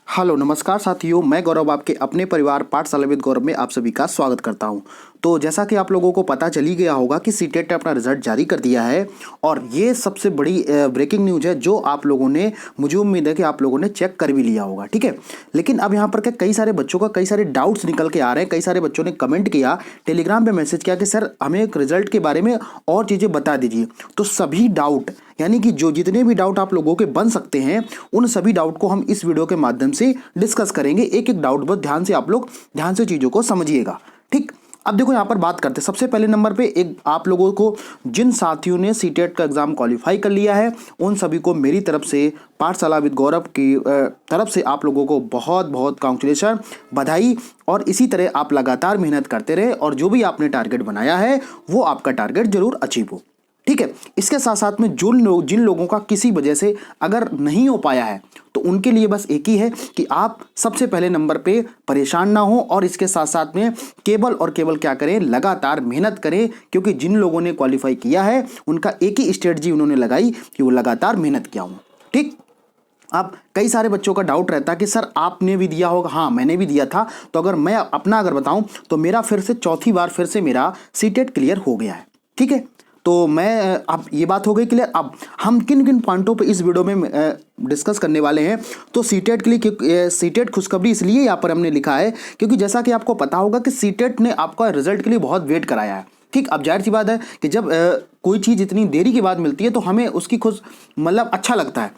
Hello नमस्कार साथियों, मैं गौरव आपके अपने परिवार पाठशाला विद गौरव में आप सभी का स्वागत करता हूं। तो जैसा कि आप लोगों को पता चल ही गया होगा कि सीटेट ने अपना रिजल्ट जारी कर दिया है और ये सबसे बड़ी ब्रेकिंग न्यूज़ है जो आप लोगों ने, मुझे उम्मीद है कि आप लोगों ने चेक कर भी लिया होगा, ठीक है। लेकिन अब यहाँ पर क्या कई सारे बच्चों का कई सारे डाउट्स निकल के आ रहे हैं। कई सारे बच्चों ने कमेंट किया, टेलीग्राम पे मैसेज किया कि सर हमें एक रिजल्ट के बारे में और चीज़ें बता दीजिए। तो सभी डाउट यानी कि जो जितने भी डाउट आप लोगों के बन सकते हैं उन सभी डाउट को हम इस वीडियो के माध्यम से डिस्कस करेंगे। एक एक डाउट पर ध्यान से आप लोग ध्यान से चीज़ों को समझिएगा, ठीक। अब देखो यहाँ पर बात करते हैं। सबसे पहले नंबर पे एक आप लोगों को जिन साथियों ने सीटेट का एग्जाम क्वालिफाई कर लिया है उन सभी को मेरी तरफ से, पाठशाला विद गौरव की तरफ से आप लोगों को बहुत बहुत कांग्रेचुलेशन, बधाई। और इसी तरह आप लगातार मेहनत करते रहे और जो भी आपने टारगेट बनाया है वो आपका टारगेट जरूर अचीव हो, ठीक है। इसके साथ साथ में जिन लोगों का किसी वजह से अगर नहीं हो पाया है तो उनके लिए बस एक ही है कि आप सबसे पहले नंबर पे परेशान ना हो और इसके साथ साथ में केवल क्या करें, लगातार मेहनत करें। क्योंकि जिन लोगों ने क्वालिफाई किया है उनका एक ही स्ट्रेटजी उन्होंने लगाई कि वो लगातार मेहनत किया हूँ, ठीक। अब कई सारे बच्चों का डाउट रहता है कि सर आपने भी दिया होगा। हाँ, मैंने भी दिया था। तो अगर मैं अपना बताऊं तो मेरा फिर से चौथी बार फिर से मेरा सीटेट क्लियर हो गया है, ठीक है। तो मैं अब ये बात हो गई क्लियर। अब हम किन किन पॉइंटों पे इस वीडियो में डिस्कस करने वाले हैं। तो सीटेट के लिए सीटेट खुशखबरी इसलिए यहाँ पर हमने लिखा है क्योंकि जैसा कि आपको पता होगा कि सीटेट ने आपका रिजल्ट के लिए बहुत वेट कराया है, ठीक। अब जाहिर सी बात है कि जब कोई चीज़ इतनी देरी के बाद मिलती है तो हमें उसकी खुश मतलब अच्छा लगता है,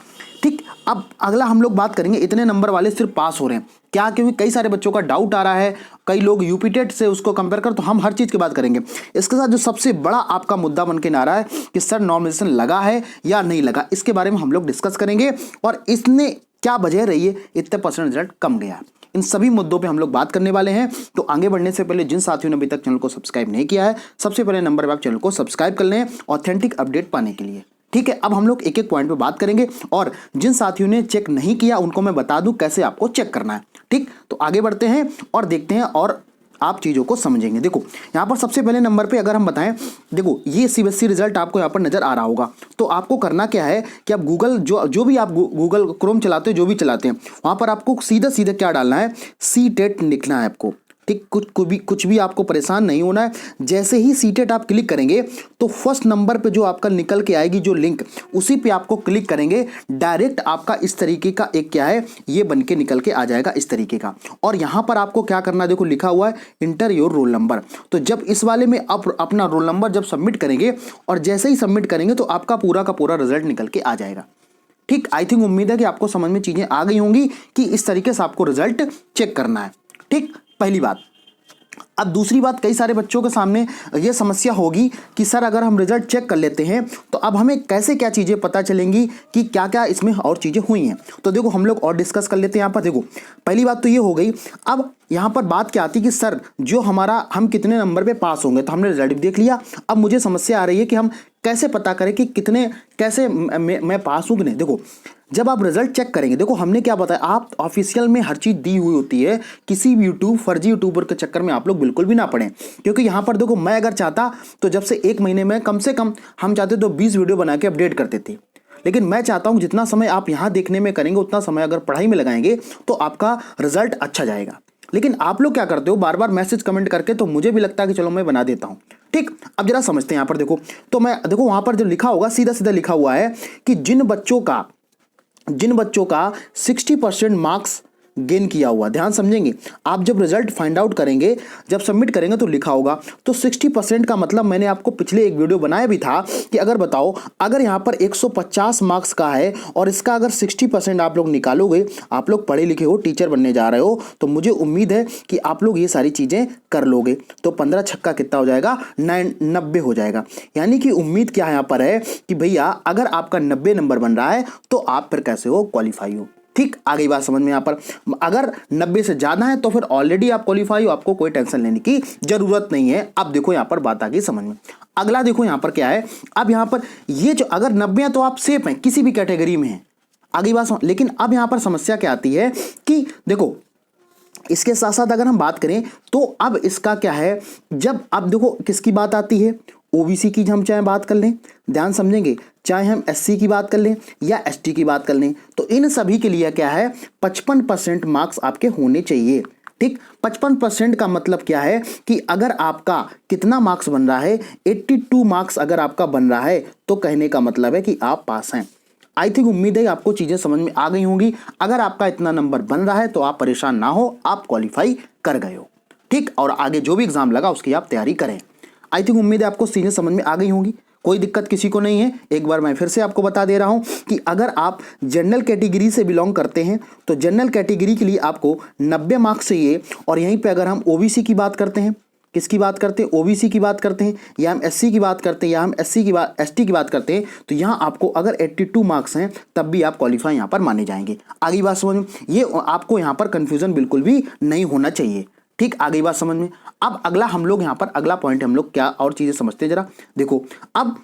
ठीक। अब अगला हम लोग बात करेंगे, इतने नंबर वाले सिर्फ पास हो रहे हैं क्या, क्योंकि कई सारे बच्चों का डाउट आ रहा है। कई लोग यूपी टेट से उसको कंपेयर कर, तो हम हर चीज़ की बात करेंगे। इसके साथ जो सबसे बड़ा आपका मुद्दा बन के आ रहा है कि सर नॉमिनेशन लगा है या नहीं लगा, इसके बारे में हम लोग डिस्कस करेंगे और इसने क्या वजह रही है इतने परसेंट रिजल्ट कम गया। इन सभी मुद्दों पे हम लोग बात करने वाले हैं। तो आगे बढ़ने से पहले जिन साथियों ने अभी तक चैनल को सब्सक्राइब नहीं किया है, सबसे पहले नंबर पे आप चैनल को सब्सक्राइब कर लें ऑथेंटिक अपडेट पाने के लिए, ठीक है। अब हम लोग एक एक पॉइंट पे बात करेंगे और जिन साथियों ने चेक नहीं किया उनको मैं बता दूं कैसे आपको चेक करना है, ठीक। तो आगे बढ़ते हैं और देखते हैं और आप चीज़ों को समझेंगे। देखो यहाँ पर सबसे पहले नंबर पे अगर हम बताएं, देखो ये सीबीएसई रिजल्ट आपको यहाँ पर नज़र आ रहा होगा। तो आपको करना क्या है कि आप गूगल जो भी आप गूगल क्रोम चलाते हो, जो भी चलाते हैं, वहाँ पर आपको सीधा सीधा क्या डालना है, सीटेट लिखना है आपको, ठीक। कुछ भी आपको परेशान नहीं होना है। जैसे ही सीटेट आप क्लिक करेंगे तो फर्स्ट नंबर पे जो आपका निकल के आएगी जो लिंक, उसी पे आपको क्लिक करेंगे, डायरेक्ट आपका इस तरीके का एक क्या है, ये बन के निकल के आ जाएगा इस तरीके का। और यहाँ पर आपको क्या करना है, देखो लिखा हुआ है इंटर योर रोल नंबर। तो जब इस वाले में आप अपना रोल नंबर जब सबमिट करेंगे और जैसे ही सबमिट करेंगे तो आपका पूरा का पूरा रिजल्ट निकल के आ जाएगा, ठीक। आई थिंक उम्मीद है कि आपको समझ में चीज़ें आ गई होंगी कि इस तरीके से आपको रिजल्ट चेक करना है, ठीक। पहली बात। अब दूसरी बात, कई सारे बच्चों के सामने ये समस्या होगी कि सर अगर हम रिजल्ट चेक कर लेते हैं तो अब हमें कैसे क्या चीज़ें पता चलेंगी कि क्या क्या इसमें और चीज़ें हुई हैं। तो देखो हम लोग और डिस्कस कर लेते हैं यहाँ पर। देखो पहली बात तो ये हो गई। अब यहाँ पर बात क्या आती है कि सर जो हम कितने नंबर पे पास होंगे, तो हमने रिजल्ट भी देख लिया। अब मुझे समस्या आ रही है कि हम कैसे पता करें कि कैसे मैं पास हूँ कि नहीं। देखो जब आप रिजल्ट चेक करेंगे, देखो हमने क्या बताया, आप ऑफिशियल में हर चीज़ दी हुई होती है। किसी भी फर्जी यूट्यूबर के चक्कर में आप लोग बिल्कुल भी ना पड़ें। क्योंकि यहाँ पर देखो मैं अगर चाहता तो जब से एक महीने में कम से कम हम चाहते तो 20 वीडियो बना के अपडेट करते थे। लेकिन मैं चाहता हूँ जितना समय आप यहाँ देखने में करेंगे उतना समय अगर पढ़ाई में लगाएंगे तो आपका रिजल्ट अच्छा जाएगा। लेकिन आप लोग क्या करते हो, बार बार मैसेज कमेंट करके, तो मुझे भी लगता है कि चलो मैं बना देता हूँ, ठीक। अब जरा समझते हैं यहाँ पर। देखो तो मैं देखो वहाँ पर जो लिखा होगा सीधा सीधा लिखा हुआ है कि जिन बच्चों का 60% मार्क्स गेन किया हुआ, ध्यान समझेंगे। आप जब रिजल्ट फाइंड आउट करेंगे, जब सबमिट करेंगे तो लिखा होगा, तो 60% का मतलब मैंने आपको पिछले एक वीडियो बनाया भी था कि अगर बताओ अगर यहाँ पर 150 मार्क्स का है और इसका अगर 60% आप लोग निकालोगे, आप लोग पढ़े लिखे हो, टीचर बनने जा रहे हो, तो मुझे उम्मीद है कि आप लोग ये सारी चीज़ें कर लोगे। तो 15 छक्का कितना हो जाएगा, 90 हो जाएगा। यानी कि उम्मीद क्या यहाँ पर है कि भैया अगर आपका 90 नंबर बन रहा है तो आप फिर कैसे हो, क्वालिफाई हो, ठीक। आ गई बात समझ में। यहाँ पर अगर 90 से ज़्यादा है तो फिर ऑलरेडी आप क्वालिफाई हो, आपको कोई टेंशन लेने की जरूरत नहीं है। अब देखो यहाँ पर बात आ गई समझ में। अगला देखो यहाँ पर क्या है। अब यहाँ पर ये जो अगर 90 है तो आप सेफ हैं, किसी भी कैटेगरी में हैं, आगे बात। लेकिन अब यहाँ पर समस्या क्या आती है कि देखो इसके साथ साथ अगर हम बात करें तो अब इसका क्या है, जब अब देखो किसकी बात आती है, ओबीसी की हम चाहे बात कर लें, ध्यान समझेंगे, चाहे हम एससी की बात कर लें या एसटी की बात कर लें, तो इन सभी के लिए क्या है 55% मार्क्स आपके होने चाहिए। ठीक, 55% का मतलब क्या है कि अगर आपका कितना मार्क्स बन रहा है, 82 मार्क्स अगर आपका बन रहा है, तो कहने का मतलब है कि आप पास हैं। आई थिंक, उम्मीद है आपको चीजें समझ में आ गई होंगी। अगर आपका इतना नंबर बन रहा है तो आप परेशान ना हो, आप क्वालिफाई कर गए हो। ठीक, और आगे जो भी एग्जाम लगा उसकी आप तैयारी करें। आई थिंक, उम्मीद है आपको चीजें समझ में आ गई होंगी, कोई दिक्कत किसी को नहीं है। एक बार मैं फिर से आपको बता दे रहा हूं कि अगर आप जनरल कैटेगरी से बिलोंग करते हैं तो जनरल कैटेगरी के लिए आपको 90 मार्क्स चाहिए। और यहीं पे अगर हम ओबीसी की बात करते हैं, किसकी बात करते हैं, ओबीसी की बात करते हैं, या हम एससी की बात करते हैं, या हम एसटी की बात करते हैं, तो यहाँ आपको अगर 82 मार्क्स हैं तब भी आप क्वालिफाई यहाँ पर माने जाएंगे। आगे बात समझ में, ये आपको यहाँ पर कंफ्यूजन बिल्कुल भी नहीं होना चाहिए। ठीक, आगे बात समझ में। अब अगला हम लोग यहाँ पर अगला पॉइंट हम लोग क्या और चीजें समझते हैं, जरा देखो। अब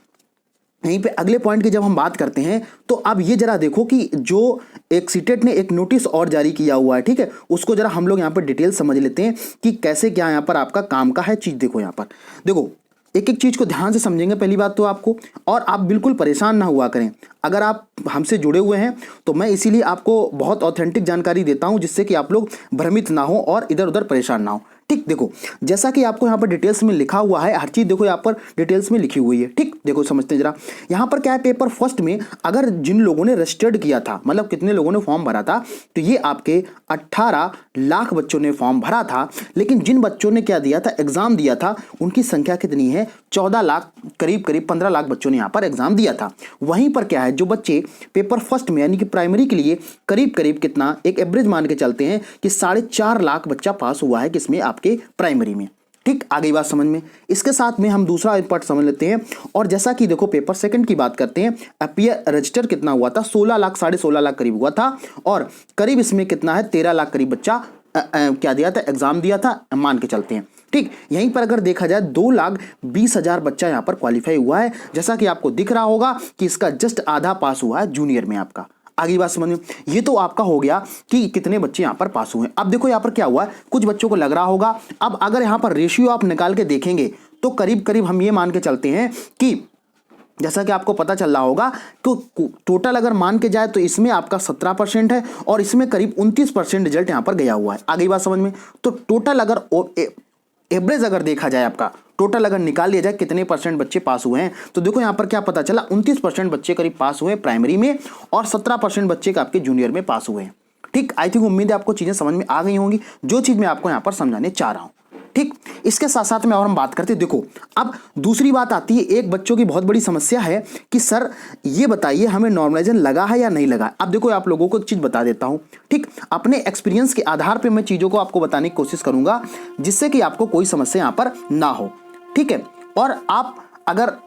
यहीं पे अगले पॉइंट की जब हम बात करते हैं तो अब ये जरा देखो कि जो एक सीटेट ने एक नोटिस और जारी किया हुआ है, ठीक है, उसको जरा हम लोग यहाँ पर डिटेल समझ लेते हैं कि कैसे क्या यहाँ पर आपका काम का है चीज। देखो यहाँ पर देखो, एक एक चीज को ध्यान से समझेंगे पहली बात तो आपको, और आप बिल्कुल परेशान ना हुआ करें। अगर आप हमसे जुड़े हुए हैं तो मैं इसीलिए आपको बहुत ऑथेंटिक जानकारी देता हूं, जिससे कि आप लोग भ्रमित ना हो और इधर उधर परेशान ना हो। ठीक, देखो जैसा कि आपको यहाँ पर डिटेल्स में लिखा हुआ है, हर चीज देखो यहाँ पर डिटेल्स में लिखी हुई है। ठीक, देखो समझते हैं जरा। यहाँ पर क्या है, पेपर फर्स्ट में अगर जिन लोगों ने रजिस्टर्ड किया था, मतलब कितने लोगों ने फॉर्म भरा था, तो ये आपके 18 लाख बच्चों ने फॉर्म भरा था। लेकिन जिन बच्चों ने क्या दिया था, एग्जाम दिया था, उनकी संख्या कितनी है, 14 लाख, करीब करीब 15 लाख बच्चों ने यहाँ पर एग्जाम दिया था। वहीं पर क्या है, जो बच्चे पेपर फर्स्ट में यानी कि प्राइमरी के लिए करीब करीब कितना एक एवरेज मान के चलते हैं कि 4.5 लाख बच्चा पास हुआ है किसमें, आपके प्राइमरी में। ठीक, आ गई बात समझ में। इसके साथ में हम दूसरा पार्ट समझ लेते हैं। और जैसा कि देखो पेपर सेकंड की बात करते हैं, अपीयर रजिस्टर कितना हुआ था, 16 लाख, 16.5 लाख करीब हुआ था। और करीब इसमें कितना है, 13 लाख करीब बच्चा क्या दिया था, एग्जाम दिया था, मान के चलते हैं। ठीक, यहीं पर अगर देखा जाए 2,20,000 बच्चा यहाँ पर क्वालिफाई हुआ है। जैसा कि आपको दिख रहा होगा कि इसका जस्ट आधा पास हुआ है जूनियर में आपका। आगे बात समझ में, ये तो आपका हो गया कि कितने बच्चे यहाँ पर पास हुए। अब देखो यहाँ पर क्या हुआ है, कुछ बच्चों को लग रहा होगा, अब अगर यहाँ पर रेशियो आप निकाल के देखेंगे तो करीब करीब हम ये मान के चलते हैं कि जैसा कि आपको पता चल रहा होगा तो टोटल अगर मान के जाए तो इसमें आपका 17% है और इसमें करीब 29% रिजल्ट यहाँ पर गया हुआ है। आगे बात समझ में, तो टोटल अगर एवरेज अगर देखा जाए, आपका टोटल अगर निकाल लिया जाए कितने परसेंट बच्चे पास हुए हैं, तो देखो यहाँ पर क्या पता चला, 29% बच्चे करीब पास हुए प्राइमरी में और 17% बच्चे का आपके जूनियर में पास हुए हैं। ठीक, आई थिंक उम्मीद है आपको चीजें समझ में आ गई होंगी, जो चीज मैं आपको यहाँ पर समझाने चाह रहा हूँ। ठीक, इसके साथ साथ में और हम बात करते हैं, देखो अब दूसरी बात आती है, एक बच्चों की बहुत बड़ी समस्या है कि सर ये बताइए हमें नॉर्मलाइजेशन लगा है या नहीं लगा। अब देखो आप लोगों को एक चीज बता देता हूं, ठीक, अपने एक्सपीरियंस के आधार पे मैं चीजों को आपको बताने की कोशिश करूंगा जिससे कि आपको कोई समस्या यहां पर ना हो। ठीक है, और आप अगर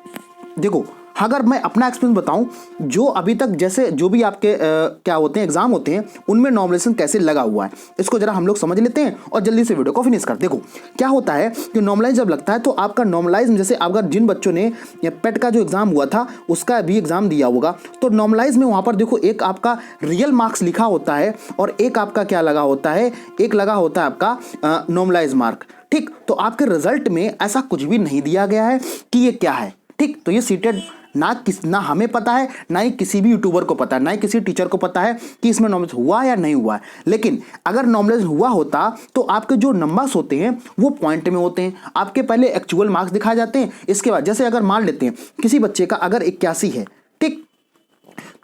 देखो, अगर मैं अपना एक्सपीरियंस बताऊं, जो अभी तक जैसे जो भी आपके क्या होते हैं एग्जाम होते हैं, उनमें नॉर्मलाइजेशन कैसे लगा हुआ है, इसको जरा हम लोग समझ लेते हैं और जल्दी से वीडियो को फिनिश कर। देखो क्या होता है कि नॉर्मलाइज जब लगता है तो आपका नॉर्मलाइज, जैसे अगर जिन बच्चों ने पेट का जो एग्जाम हुआ था उसका भी एग्जाम दिया होगा, तो नॉर्मलाइज में वहां पर देखो एक आपका रियल मार्क्स लिखा होता है और एक आपका क्या लगा होता है, एक लगा होता है आपका नॉर्मलाइज मार्क। ठीक, तो आपके रिजल्ट में ऐसा कुछ भी नहीं दिया गया है कि ये क्या है। ठीक, तो ये सीटेड ना हमें पता है, ना ही किसी भी यूट्यूबर को पता है, ना ही किसी टीचर को पता है कि इसमें नॉर्मलाइज हुआ या नहीं हुआ है। लेकिन अगर नॉर्मलाइज हुआ होता तो आपके जो नंबर्स होते हैं वो पॉइंट में होते हैं, आपके पहले एक्चुअल मार्क्स दिखाए जाते हैं। इसके बाद जैसे अगर मान लेते हैं किसी बच्चे का अगर 81 है, ठीक,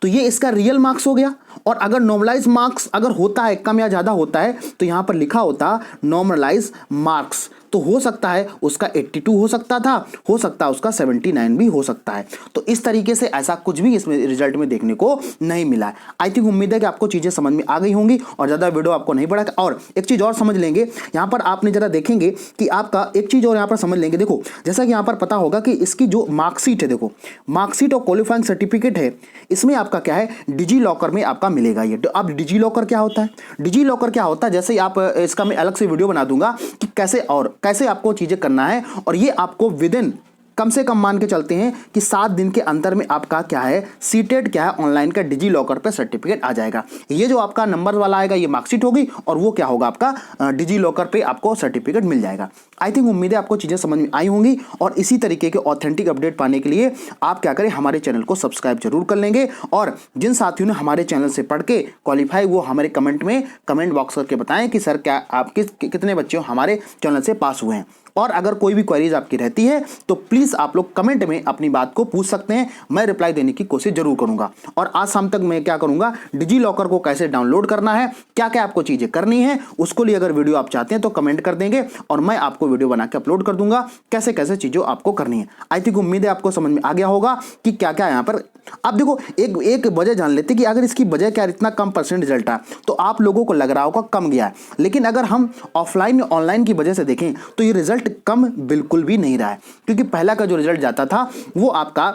तो ये इसका रियल मार्क्स हो गया। और अगर नॉर्मलाइज मार्क्स अगर होता है, कम या ज्यादा होता है, तो यहां पर लिखा होता नॉर्मलाइज मार्क्स, तो हो सकता है उसका 82 हो सकता था, हो सकता है उसका 79 भी हो सकता है। तो इस तरीके से ऐसा कुछ भी इसमें रिजल्ट में देखने को नहीं मिला है। आई थिंक उम्मीद है कि आपको चीजें समझ में आ गई होंगी और ज्यादा वीडियो आपको नहीं पड़ा। और एक चीज और समझ लेंगे, यहाँ पर आपने जरा देखेंगे कि आपका एक चीज और यहाँ पर समझ लेंगे। देखो जैसा कि यहाँ पर पता होगा कि इसकी जो मार्कशीट है, देखो मार्कशीट और क्वालिफाइंग सर्टिफिकेट है, इसमें आपका क्या है, डिजी लॉकर में आपका मिलेगा ये। अब डिजी लॉकर क्या होता है, डिजी लॉकर क्या होता है, जैसे आप इसका मैं अलग से वीडियो बना दूंगा कि कैसे और कैसे आपको चीजें करना है, और ये आपको विद इन कम से कम मान के चलते हैं कि 7 दिन के अंदर में आपका क्या है, सीटेट क्या है, ऑनलाइन का डिजी लॉकर पे सर्टिफिकेट आ जाएगा। ये जो आपका नंबर वाला आएगा ये मार्कशीट होगी और वो क्या होगा, आपका डिजी लॉकर पे आपको सर्टिफिकेट मिल जाएगा। आई थिंक उम्मीद है आपको चीज़ें समझ में आई होंगी और इसी तरीके के ऑथेंटिक अपडेट पाने के लिए आप क्या करें, हमारे चैनल को सब्सक्राइब जरूर कर लेंगे। और जिन साथियों ने हमारे चैनल से पढ़ के क्वालिफाई, वो हमारे कमेंट बॉक्स करके बताएं कि सर क्या आप कितने बच्चे हमारे चैनल से पास हुए हैं। और अगर कोई भी क्वेरीज आपकी रहती है तो प्लीज़ आप लोग कमेंट में अपनी बात को पूछ सकते हैं, मैं रिप्लाई देने की कोशिश जरूर करूंगा। और आज शाम तक मैं क्या करूंगा, डिजी लॉकर को कैसे डाउनलोड करना है, क्या क्या आपको चीज़ें करनी है, उसको लिए अगर वीडियो आप चाहते हैं तो कमेंट कर देंगे और मैं आपको वीडियो बना के अपलोड कर दूंगा, कैसे कैसे चीज़ों आपको करनी है। आई थिंक उम्मीद है आपको समझ में आ गया होगा कि क्या क्या यहाँ पर। अब देखो एक वजह जान लेते कि अगर इसकी वजह क्या, इतना कम परसेंट रिजल्ट है तो आप लोगों को लग रहा होगा कम गया है, लेकिन अगर हम ऑफलाइन ऑनलाइन की वजह से देखें तो ये रिजल्ट कम बिल्कुल भी नहीं रहा है। क्योंकि पहला का जो रिजल्ट जाता था वो आपका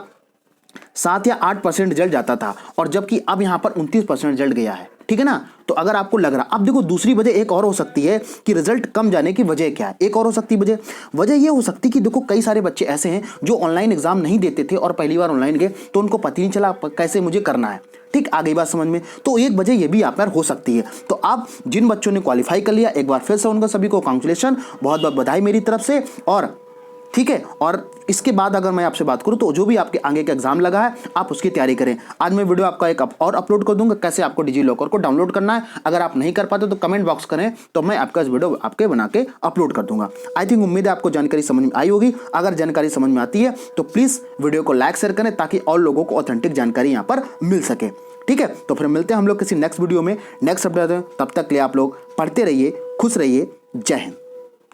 7 या 8% रिजल्ट जाता था और जबकि अब यहां पर 29% रिजल्ट गया है, ठीक है ना। तो अगर आपको लग रहा, अब देखो दूसरी वजह एक और हो सकती है कि रिजल्ट कम जाने की वजह क्या है। एक और हो सकती है वजह ये हो सकती है कि देखो कई सारे बच्चे ऐसे हैं जो ऑनलाइन एग्जाम नहीं देते थे और पहली बार ऑनलाइन गए तो उनको पता नहीं चला कैसे मुझे करना है, ठीक, आ गई बात समझ में। तो एक वजह ये भी आप पर हो सकती है। तो आप जिन बच्चों ने क्वालिफाई कर लिया, एक बार फिर से उनका सभी को कांग्रेचुलेशन, बहुत बहुत बधाई मेरी तरफ से। और ठीक है, और इसके बाद अगर मैं आपसे बात करूं तो जो भी आपके आगे का एग्जाम लगा है आप उसकी तैयारी करें। आज मैं वीडियो आपका एक और अपलोड कर दूंगा कैसे आपको डिजी लॉकर को डाउनलोड करना है। अगर आप नहीं कर पाते तो कमेंट बॉक्स करें तो मैं आपका इस वीडियो आपके बना के अपलोड कर दूंगा। आई थिंक उम्मीद है आपको जानकारी समझ में आई होगी। अगर जानकारी समझ में आती है तो प्लीज वीडियो को लाइक शेयर करें ताकि और लोगों को ऑथेंटिक जानकारी यहाँ पर मिल सके, ठीक है। तो फिर मिलते हैं हम लोग किसी नेक्स्ट वीडियो में, नेक्स्ट अपडेट। तब तक के लिए आप लोग पढ़ते रहिए, खुश रहिए, जय हिंद।